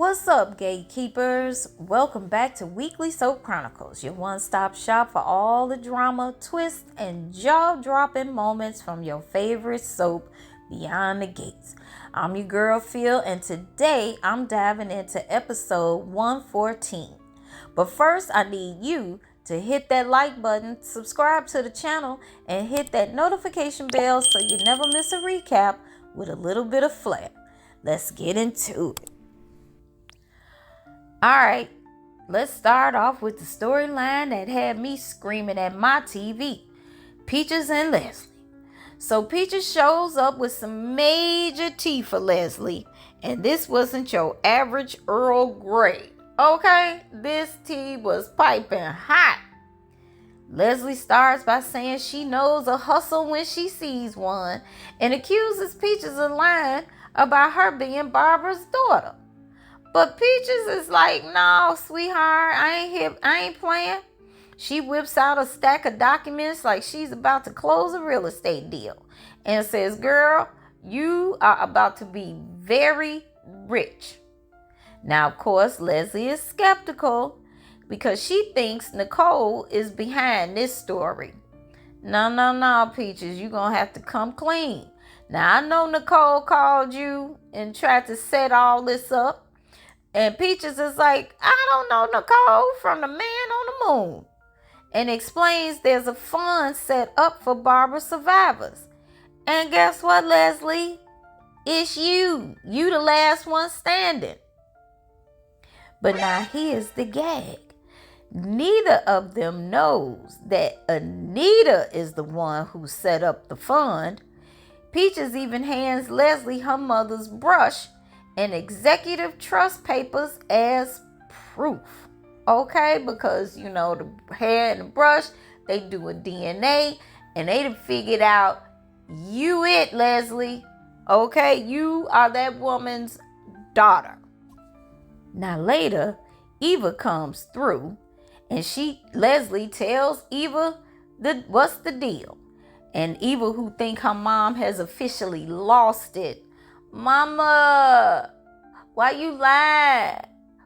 What's up, gatekeepers? Welcome back to Weekly Soap Chronicles, your one-stop shop for all the drama, twists, and jaw-dropping moments from your favorite soap, Beyond the Gates. I'm your girl, Phil, and today I'm diving into episode 114. But first, I need you to hit that like button, subscribe to the channel, and hit that notification bell so you never miss a recap with a little bit of flair. Let's get into it. Alright, let's start off with the storyline that had me screaming at my TV. Peaches and Leslie. So Peaches shows up with some major tea for Leslie, and this wasn't your average Earl Grey. Okay, this tea was piping hot. Leslie starts by saying she knows a hustle when she sees one, and accuses Peaches of lying about her being Barbara's daughter. But Peaches is like, no, sweetheart, I ain't playing. She whips out a stack of documents like she's about to close a real estate deal and says, girl, you are about to be very rich. Now, of course, Leslie is skeptical because she thinks Nicole is behind this story. No, Peaches, you're going to have to come clean. Now, I know Nicole called you and tried to set all this up. And Peaches is like, I don't know Nicole from the man on the moon. And explains there's a fund set up for Barbara survivors. And guess what, Leslie? It's you. You the last one standing. But now here's the gag. Neither of them knows that Anita is the one who set up the fund. Peaches even hands Leslie her mother's brush and executive trust papers as proof. Okay, because the hair and the brush, they do a DNA and they done figured out you it, Leslie. Okay, you are that woman's daughter. Now later, Eva comes through and Leslie tells Eva what's the deal. And Eva, who think her mom has officially lost it, Mama, why you lying?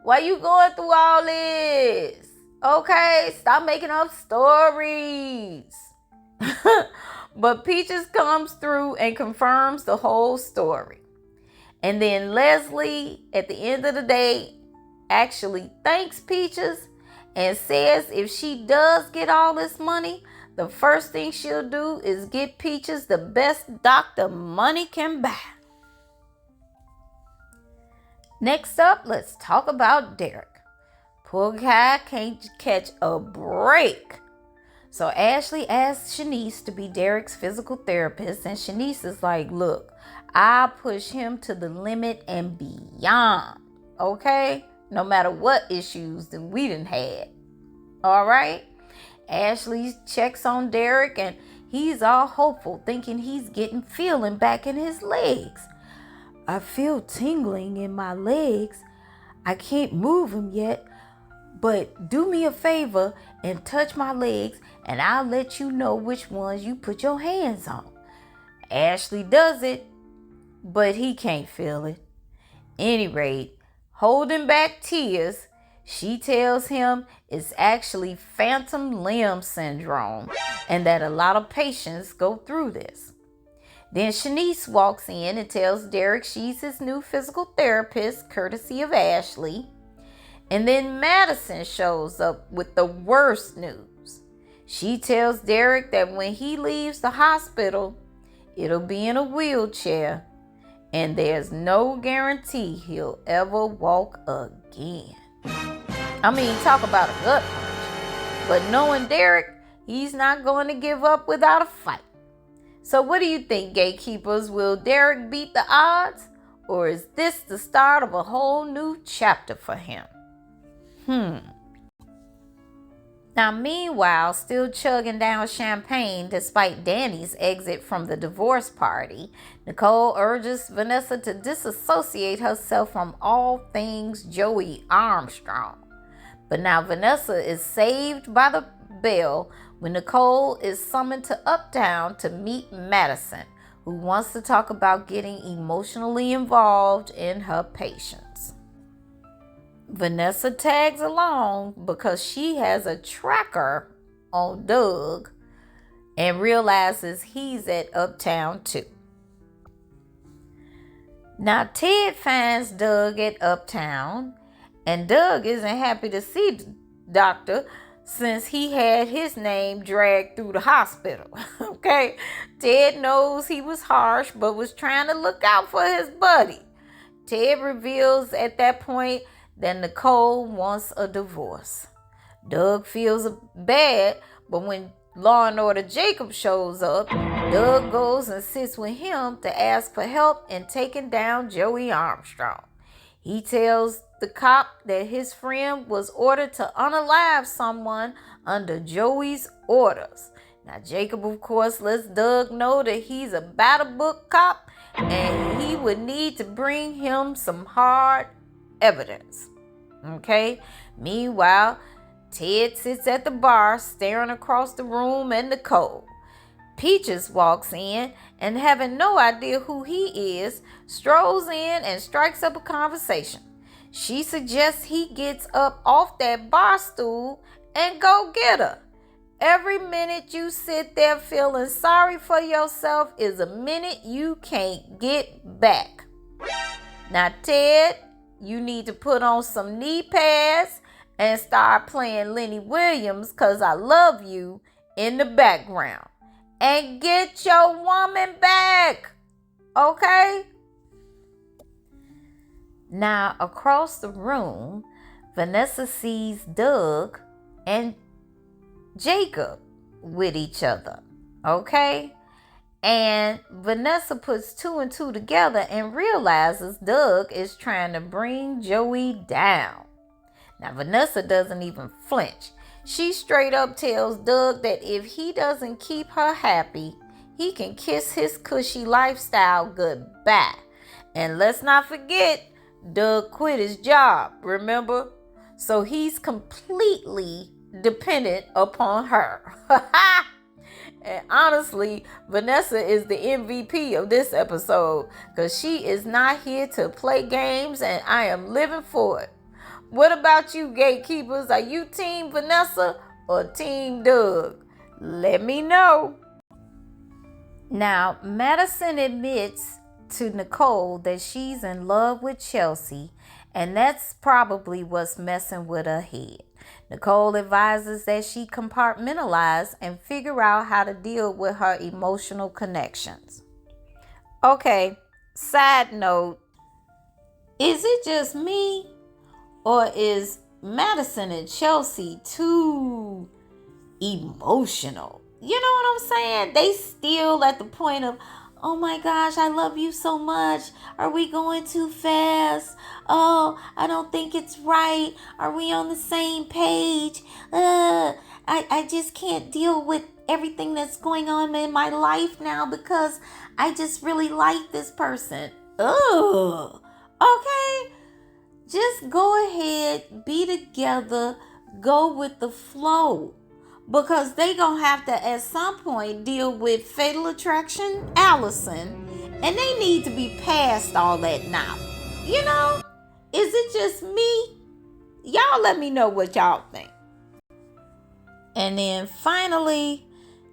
Why you going through all this? Okay, stop making up stories. But Peaches comes through and confirms the whole story. And then Leslie, at the end of the day, actually thanks Peaches and says if she does get all this money, the first thing she'll do is get Peaches the best doctor money can buy. Next up, let's talk about Derek. Poor guy can't catch a break. So Ashley asks Shanice to be Derek's physical therapist, and Shanice is like, look, I'll push him to the limit and beyond, okay? No matter what issues that we done had, all right? Ashley checks on Derek, and he's all hopeful, thinking he's getting feeling back in his legs. I feel tingling in my legs. I can't move them yet, but do me a favor and touch my legs and I'll let you know which ones you put your hands on. Ashley does it, but he can't feel it. Any rate, holding back tears, she tells him it's actually phantom limb syndrome and that a lot of patients go through this. Then Shanice walks in and tells Derek she's his new physical therapist, courtesy of Ashley. And then Madison shows up with the worst news. She tells Derek that when he leaves the hospital, it'll be in a wheelchair, and there's no guarantee he'll ever walk again. I mean, talk about a gut punch. But knowing Derek, he's not going to give up without a fight. So what do you think, gatekeepers? Will Derek beat the odds? Or is this the start of a whole new chapter for him? Now, meanwhile, still chugging down champagne despite Danny's exit from the divorce party, Nicole urges Vanessa to disassociate herself from all things Joey Armstrong. But now Vanessa is saved by the bell when Nicole is summoned to Uptown to meet Madison, who wants to talk about getting emotionally involved in her patients. Vanessa tags along because she has a tracker on Doug and realizes he's at Uptown too. Now Ted finds Doug at Uptown, and Doug isn't happy to see the doctor since he had his name dragged through the hospital. Okay, Ted knows he was harsh but was trying to look out for his buddy. Ted reveals at that point that Nicole wants a divorce. Doug feels bad, but when Law and Order Jacob shows up, Doug goes and sits with him to ask for help in taking down Joey Armstrong. He tells the cop that his friend was ordered to unalive someone under Joey's orders. Now, Jacob, of course, lets Doug know that he's a by-the-book cop and he would need to bring him some hard evidence. Okay? Meanwhile, Ted sits at the bar staring across the room at Nicole. Peaches walks in and, having no idea who he is, strolls in and strikes up a conversation. She suggests he gets up off that bar stool and go get her. Every minute you sit there feeling sorry for yourself is a minute you can't get back. Now, Ted, you need to put on some knee pads and start playing Lenny Williams, 'Cause I Love You, in the background. And get your woman back. Okay? Now, across the room, Vanessa sees Doug and Jacob with each other. Okay? And Vanessa puts two and two together and realizes Doug is trying to bring Joey down. Now, Vanessa doesn't even flinch. She straight up tells Doug that if he doesn't keep her happy, he can kiss his cushy lifestyle goodbye. And let's not forget, Doug quit his job, remember? So he's completely dependent upon her. And honestly, Vanessa is the MVP of this episode because she is not here to play games, and I am living for it. What about you, gatekeepers? Are you Team Vanessa or Team Doug? Let me know. Now, Madison admits to Nicole that she's in love with Chelsea, and that's probably what's messing with her head. Nicole advises that she compartmentalize and figure out how to deal with her emotional connections. Okay, side note, is it just me? Or is Madison and Chelsea too emotional? You know what I'm saying? They still at the point of, oh my gosh, I love you so much. Are we going too fast? Oh, I don't think it's right. Are we on the same page? I just can't deal with everything that's going on in my life now because I just really like this person. Ugh. Okay. Just go ahead, be together, go with the flow. Because they gonna have to at some point deal with Fatal Attraction, Allison, and they need to be past all that now. You know? Is it just me? Y'all let me know what y'all think. And then finally,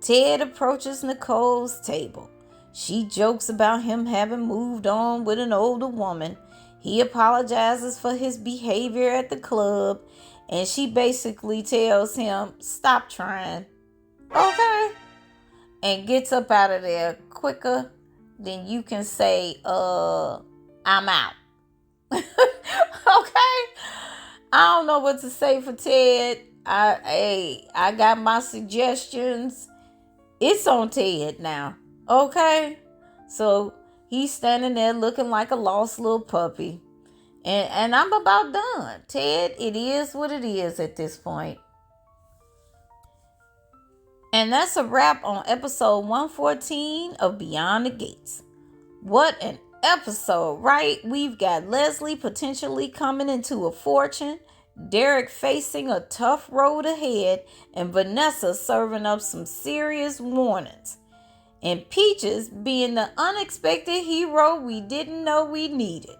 Ted approaches Nicole's table. She jokes about him having moved on with an older woman. He apologizes for his behavior at the club, and she basically tells him, stop trying. Okay? And gets up out of there quicker than you can say, I'm out. Okay? I don't know what to say for Ted. I got my suggestions. It's on Ted now. Okay? So he's standing there looking like a lost little puppy. And I'm about done. Ted, it is what it is at this point. And that's a wrap on episode 114 of Beyond the Gates. What an episode, right? We've got Leslie potentially coming into a fortune, Derek facing a tough road ahead, and Vanessa serving up some serious warnings. And Peaches being the unexpected hero we didn't know we needed.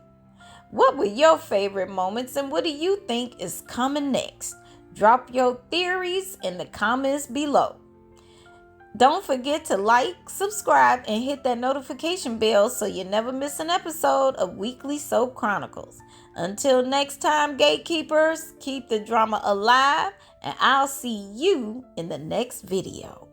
What were your favorite moments and what do you think is coming next? Drop your theories in the comments below. Don't forget to like, subscribe, and hit that notification bell so you never miss an episode of Weekly Soap Chronicles. Until next time, gatekeepers, keep the drama alive, and I'll see you in the next video.